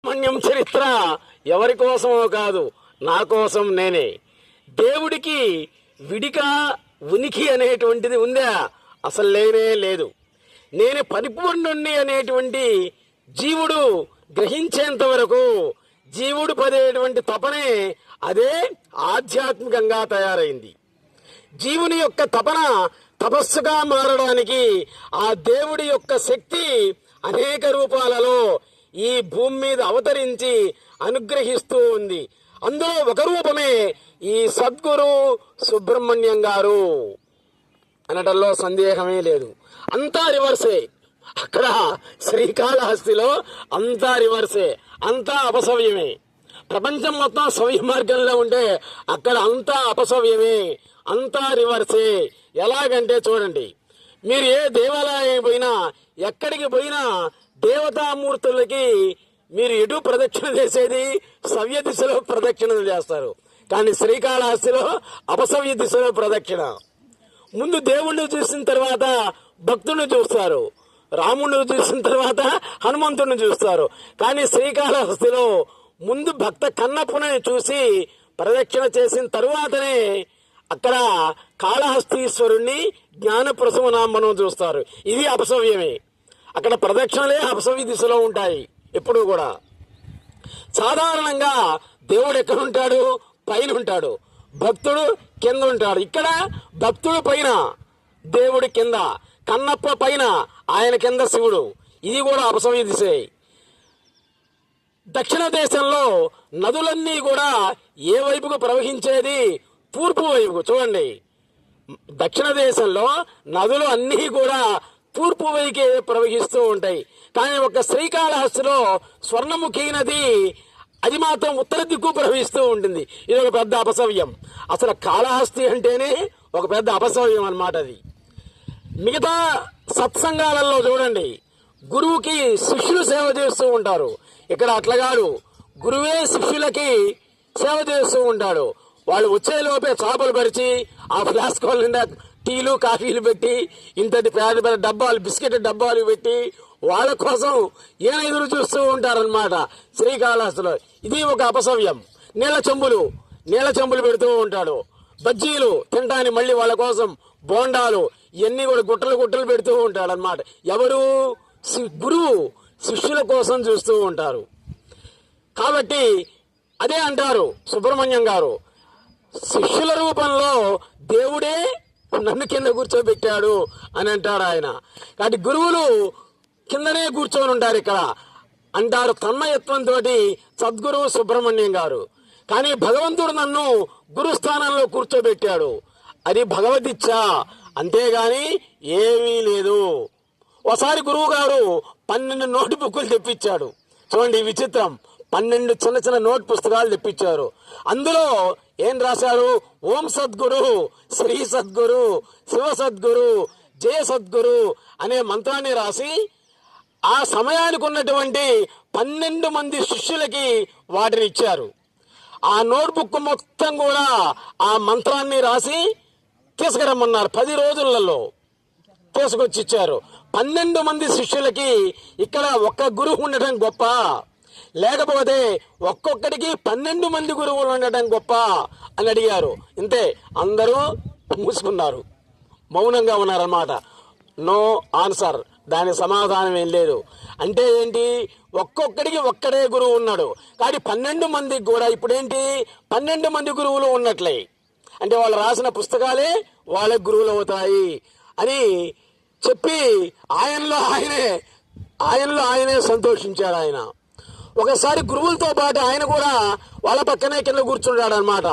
సుబ్రహ్మణ్యం చరిత్ర ఎవరి కోసమో కాదు, నా కోసం నేనే. దేవుడికి విడిగా ఉనికి అనేటువంటిది ఉందా? అసలు లేనే లేదు. నేను పరిపూర్ణుణ్ణి అనేటువంటి జీవుడు గ్రహించేంత వరకు జీవుడు పడేటువంటి తపనే అదే ఆధ్యాత్మికంగా తయారైంది. జీవుని యొక్క తపన తపస్సుగా మారడానికి ఆ దేవుడి యొక్క శక్తి అనేక రూపాలలో ఈ భూమి మీద అవతరించి అనుగ్రహిస్తూ ఉంది. అందులో ఒక రూపమే ఈ సద్గురు సుబ్రహ్మణ్యం గారు అనటంలో సందేహమే లేదు. అంతా రివర్సే. అక్కడ శ్రీకాళహస్తిలో అంతా రివర్సే, అంతా అపసవ్యమే. ప్రపంచం మొత్తం సవ్య మార్గంలో ఉంటే అక్కడ అంతా అపసవ్యమే, అంతా రివర్సే. ఎలాగంటే చూడండి, మీరు ఏ దేవాలయం పోయినా, ఎక్కడికి పోయినా దేవతామూర్తులకి మీరు ఎటు ప్రదక్షిణ చేసేది సవ్య దిశలో ప్రదక్షిణలు చేస్తారు. కానీ శ్రీకాళహస్తిలో అపసవ్య దిశలో ప్రదక్షిణ. ముందు దేవుణ్ణి చూసిన తర్వాత భక్తుడిని చూస్తారు, రాముడిని చూసిన తర్వాత హనుమంతుడిని చూస్తారు. కానీ శ్రీకాళహస్తిలో ముందు భక్త కన్నప్పని చూసి ప్రదక్షిణ చేసిన తరువాతనే అక్కడ కాళహస్తీశ్వరుణ్ణి జ్ఞానప్రసవనామనం చూస్తారు. ఇది అపసవ్యమే. అక్కడ ప్రదక్షిణలే అపసవ్య దిశలో ఉంటాయి ఎప్పుడు కూడా. సాధారణంగా దేవుడు ఎక్కడ ఉంటాడు? పైన ఉంటాడు, భక్తుడు కింద ఉంటాడు. ఇక్కడ భక్తుడు పైన, దేవుడి కింద, కన్నప్ప పైన, ఆయన కింద శివుడు. ఇది కూడా అపసవ్య దిశే. దక్షిణ దేశంలో నదులన్నీ కూడా ఏ వైపుకు ప్రవహించేది? తూర్పు వైపుకు. చూడండి, దక్షిణ దేశంలో నదులు అన్నీ కూడా తూర్పు వైపుకే ప్రవహిస్తూ ఉంటాయి. కానీ ఒక శ్రీకాళహస్తిలో స్వర్ణముఖి నది అది మాత్రం ఉత్తర దిక్కు ప్రవహిస్తూ ఉంటుంది. ఇది ఒక పెద్ద అపసవ్యం. అసలు కాళహస్తి అంటేనే ఒక పెద్ద అపసవ్యం అన్నమాట. అది మిగతా సత్సంగాలలో చూడండి, గురువుకి శిష్యులు సేవ చేస్తూ ఉంటారు. ఇక్కడ అట్లా కాదు, గురువే శిష్యులకి సేవ చేస్తూ ఉంటాడు. వాళ్ళు వచ్చేలోపే చేపలు పరిచి ఆ ఫ్లాస్క్ నిండా టీలు కాఫీలు పెట్టి, ఇంతటి పెద్ద పెద్ద డబ్బాలు, బిస్కెట్ డబ్బాలు పెట్టి వాళ్ళ కోసం ఈయన ఎదురు చూస్తూ ఉంటారనమాట శ్రీకాళహస్తిలో. ఇది ఒక అపసవ్యం. నీళ్ల చెంబులు పెడుతూ ఉంటాడు. బజ్జీలు తినడానికి మళ్ళీ వాళ్ళ కోసం బోండాలు, ఇవన్నీ కూడా గుట్టలు పెడుతూ ఉంటాడు అనమాట. ఎవరు? గురువు శిష్యుల కోసం చూస్తూ ఉంటారు. కాబట్టి అదే అంటారు సుబ్రహ్మణ్యం గారు, శిష్యుల రూపంలో దేవుడే నన్ను కింద కూర్చోబెట్టాడు అని అంటాడు ఆయన. కాబట్టి గురువులు కిందనే కూర్చొని ఉంటారు ఇక్కడ అంటారు తన్మయత్వంతో సద్గురువు సుబ్రహ్మణ్యం గారు. కానీ భగవంతుడు నన్ను గురుస్థానంలో కూర్చోబెట్టాడు, అది భగవద్యిచ్ఛ, అంతేగాని ఏమీ లేదు. ఒకసారి గురువు గారు 12 నోట్ బుక్కులు తెప్పించాడు. చూడండి విచిత్రం, 12 చిన్న నోట్ పుస్తకాలు తెప్పించారు. అందులో ఏం రాశారు? ఓం సద్గురు, శ్రీ సద్గురు, శివ సద్గురు, జయ సద్గురు అనే మంత్రాన్ని రాసి ఆ సమయానికి ఉన్నటువంటి 12 మంది శిష్యులకి వాటిని ఇచ్చారు. ఆ నోట్బుక్ మొత్తం కూడా ఆ మంత్రాన్ని రాసి తీసుకురమ్మన్నారు. 10 రోజులలో తీసుకొచ్చి ఇచ్చారు. 12 మంది శిష్యులకి ఇక్కడ ఒక్క గురువు ఉండటం గొప్ప, లేకపోతే ఒక్కొక్కడికి 12 మంది గురువులు ఉండటం గొప్ప అని అడిగారు. ఇంతే, అందరూ మూసుకున్నారు, మౌనంగా ఉన్నారన్నమాట. నో ఆన్సర్, దాని సమాధానం ఏం లేదు. అంటే ఏంటి? ఒక్కొక్కడికి ఒక్కడే గురువు ఉన్నాడు. కానీ 12 మందికి కూడా ఇప్పుడేంటి 12 మంది గురువులు ఉన్నట్లే. అంటే వాళ్ళు రాసిన పుస్తకాలే వాళ్ళ గురువులు అవుతాయి అని చెప్పి ఆయనలో ఆయనే సంతోషించాడు ఆయన. ఒకసారి గురువులతో పాటు ఆయన కూడా వాళ్ళ పక్కనే కింద కూర్చుంటాడు అనమాట.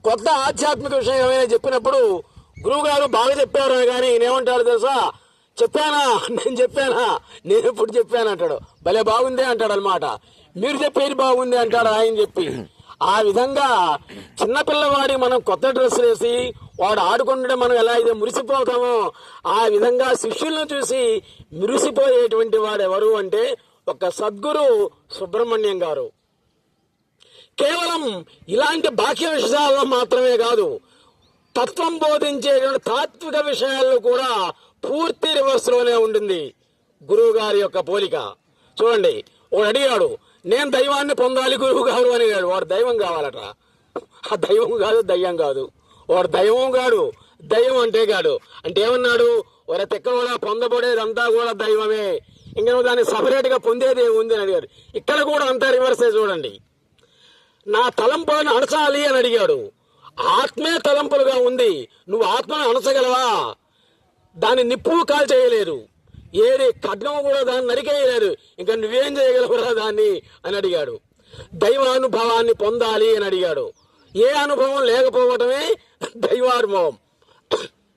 కొత్త ఆధ్యాత్మిక విషయం ఏమైనా చెప్పినప్పుడు గురువు గారు బాగా చెప్పారు అని, కానీ నేనేమంటాడు తెలుసా? చెప్పానా? నేను ఎప్పుడు చెప్పాను అంటాడు. భలే బాగుంది అంటాడు అనమాట. మీరు చెప్పేది బాగుంది అంటాడు ఆయన చెప్పి. ఆ విధంగా చిన్నపిల్లవాడి మనం కొత్త డ్రెస్సులు వేసి వాడు ఆడుకుంటే మనం ఎలా అయితే మురిసిపోతామో, ఆ విధంగా శిష్యులను చూసి మురిసిపోయేటువంటి వాడు ఎవరు అంటే ఒక సద్గురు సుబ్రహ్మణ్యం గారు. కేవలం ఇలాంటి బాహ్య విషయాల్లో మాత్రమే కాదు, తత్వం బోధించేటువంటి తాత్విక విషయాల్లో కూడా పూర్తి రివర్స్ లోనే ఉంటుంది గురువు గారి యొక్క పోలిక. చూడండి, ఒకడు అడిగాడు, నేను దైవాన్ని పొందాలి గురువు గారు అని అడిగాడు. వాడు దైవం కావాలట. ఆ దైవం కాదు, దయ్యం కాదు. వాడు దైవం కాడు, దయ్యం అంటే కాడు. అంటే ఏమన్నాడు? ఒక తెక్క కూడా పొందబడేదంతా కూడా దైవమే, ఇంకా నువ్వు దాన్ని సపరేట్ గా పొందేది ఏముంది అని అడిగాడు. ఇక్కడ కూడా అంతా రివర్సే చూడండి. నా తలంపులను అణచాలి అని అడిగాడు. ఆత్మే తలంపులుగా ఉంది, నువ్వు ఆత్మను అణచగలవా? దాన్ని నిప్పు కాల్ చేయలేదు, ఏది ఖడ్గం కూడా దాన్ని నరికేయలేదు, ఇంకా నువ్వేం చేయగలవురా దాన్ని అని అడిగాడు. దైవానుభవాన్ని పొందాలి అని అడిగాడు. ఏ అనుభవం లేకపోవటమే దైవానుభవం.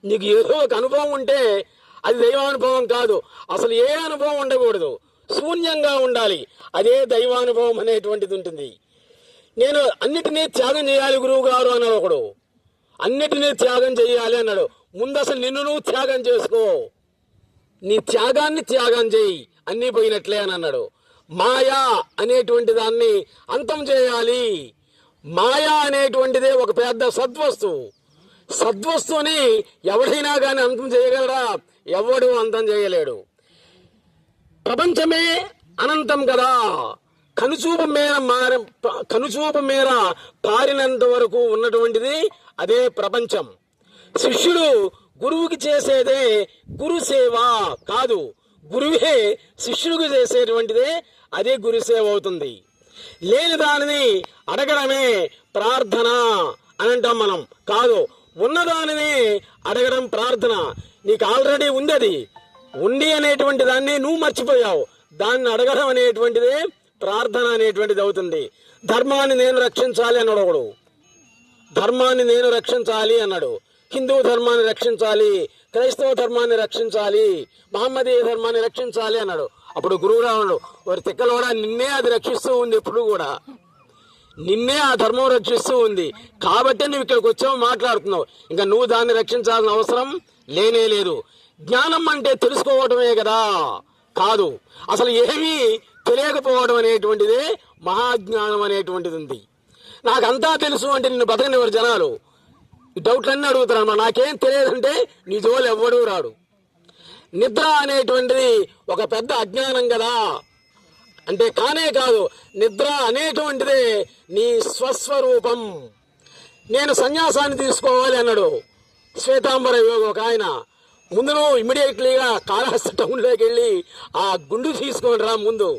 నీకు ఏదో ఒక అనుభవం ఉంటే అది దైవానుభవం కాదు. అసలు ఏ అనుభవం ఉండకూడదు, శూన్యంగా ఉండాలి. అదే దైవానుభవం అనేటువంటిది ఉంటుంది. నేను అన్నిటినీ త్యాగం చేయాలి గురువు గారు అన్నాడు ఒకడు. అన్నిటినీ త్యాగం చేయాలి అన్నాడు. ముందు అసలు నిన్ను నువ్వు త్యాగం చేసుకో, నీ త్యాగాన్ని త్యాగం చేయి, అన్నీ పోయినట్లే అని అన్నాడు. మాయా అనేటువంటి దాన్ని అంతం చేయాలి. మాయా అనేటువంటిదే ఒక పెద్ద సద్వస్తువు. సద్వస్తువుని ఎవడైనా కానీ అంతం చేయగలరా? ఎవడు అంతం చేయలేడు. ప్రపంచమే అనంతం కదా. కనుచూపు మేర పారినంత వరకు ఉన్నటువంటిది అదే ప్రపంచం. శిష్యుడు గురువుకి చేసేదే గురు సేవ కాదు, గురువే శిష్యుడికి చేసేటువంటిదే అదే గురు సేవ అవుతుంది. లేని దానిని అడగడమే ప్రార్థన అని అంటాం మనం. కాదు, ఉన్నదానిని అడగడం ప్రార్థన. నీకు ఆల్రెడీ ఉంది, అది ఉండి అనేటువంటి దాన్ని నువ్వు మర్చిపోయావు. దాన్ని అడగడం అనేటువంటిదే ప్రార్థన అనేటువంటిది అవుతుంది. ధర్మాన్ని నేను రక్షించాలి అన్నాడు ఒకడు. ధర్మాన్ని నేను రక్షించాలి అన్నాడు. హిందూ ధర్మాన్ని రక్షించాలి, క్రైస్తవ ధర్మాన్ని రక్షించాలి, మహమ్మదీయ ధర్మాన్ని రక్షించాలి అన్నాడు. అప్పుడు గురువురావుడు, వారి తిక్కలోడా, నిన్నే అది రక్షిస్తూ ఉంది, ఎప్పుడు కూడా నిన్నే ఆ ధర్మం రక్షిస్తూ ఉంది. కాబట్టి నువ్వు ఇక్కడికి వచ్చావు, మాట్లాడుతున్నావు. ఇంకా నువ్వు దాన్ని రక్షించాల్సిన అవసరం లేనే లేదు. జ్ఞానం అంటే తెలుసుకోవటమే కదా, కాదు అసలు ఏమీ తెలియకపోవడం అనేటువంటిదే మహాజ్ఞానం అనేటువంటిది ఉంది. నాకంతా తెలుసు అంటే నిన్ను బతకనివ్వరు జనాలు. డౌట్లన్నీ అడుగుతారమ్మా. నాకేం తెలియదంటే నీ జోలు ఎవ్వడూ రాడు. నిద్ర అనేటువంటిది ఒక పెద్ద అజ్ఞానం కదా. అంటే కానే కాదు, నిద్ర అనేటువంటిదే నీ స్వస్వరూపం. నేను సన్యాసాన్ని తీసుకోవాలి అన్నాడు శ్వేతాంబర యోగి ఒక ఆయన. ముందు నువ్వు ఇమ్మీడియట్లీగా కాళహస్తి టౌన్లోకి వెళ్ళి ఆ గుండు తీసుకొని రా ముందు,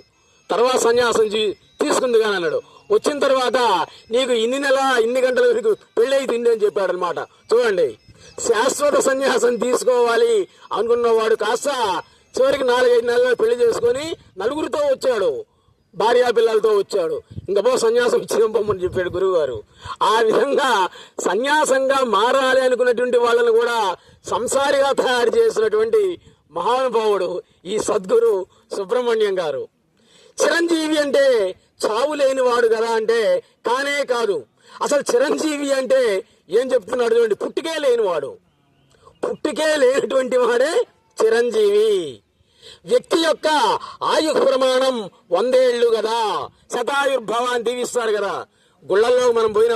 తర్వాత సన్యాసం తీసుకుంది కానీ అన్నాడు. వచ్చిన తర్వాత నీకు ఇన్ని గంటల వరకు పెళ్ళి అవుతుంది అని చెప్పాడు అనమాట. చూడండి, శాశ్వత సన్యాసం తీసుకోవాలి అనుకున్నవాడు కాస్త చివరికి 4-5 నెలలు పెళ్లి చేసుకొని నలుగురితో వచ్చాడు, భార్యా పిల్లలతో వచ్చాడు. ఇంకా పో సన్యాసం ఇచ్చినంపమని చెప్పాడు గురువు గారు. ఆ విధంగా సన్యాసంగా మారాలి అనుకున్నటువంటి వాళ్ళని కూడా సంసారిగా తయారు చేసినటువంటి మహానుభావుడు ఈ సద్గురు సుబ్రహ్మణ్యం గారు. చిరంజీవి అంటే చావు లేనివాడు కదా అంటే కానే కాదు. అసలు చిరంజీవి అంటే ఏం చెప్తున్నాడు చూడండి, పుట్టికే లేనివాడు. పుట్టికే లేనటువంటి వాడే చిరంజీవి. వ్యక్తి యొక్క ఆయు ప్రమాణం 100 ఏళ్ళు కదా, శతాయుర్భవాన్ని దీవిస్తారు కదా. గుళ్ళల్లో మనం పోయిన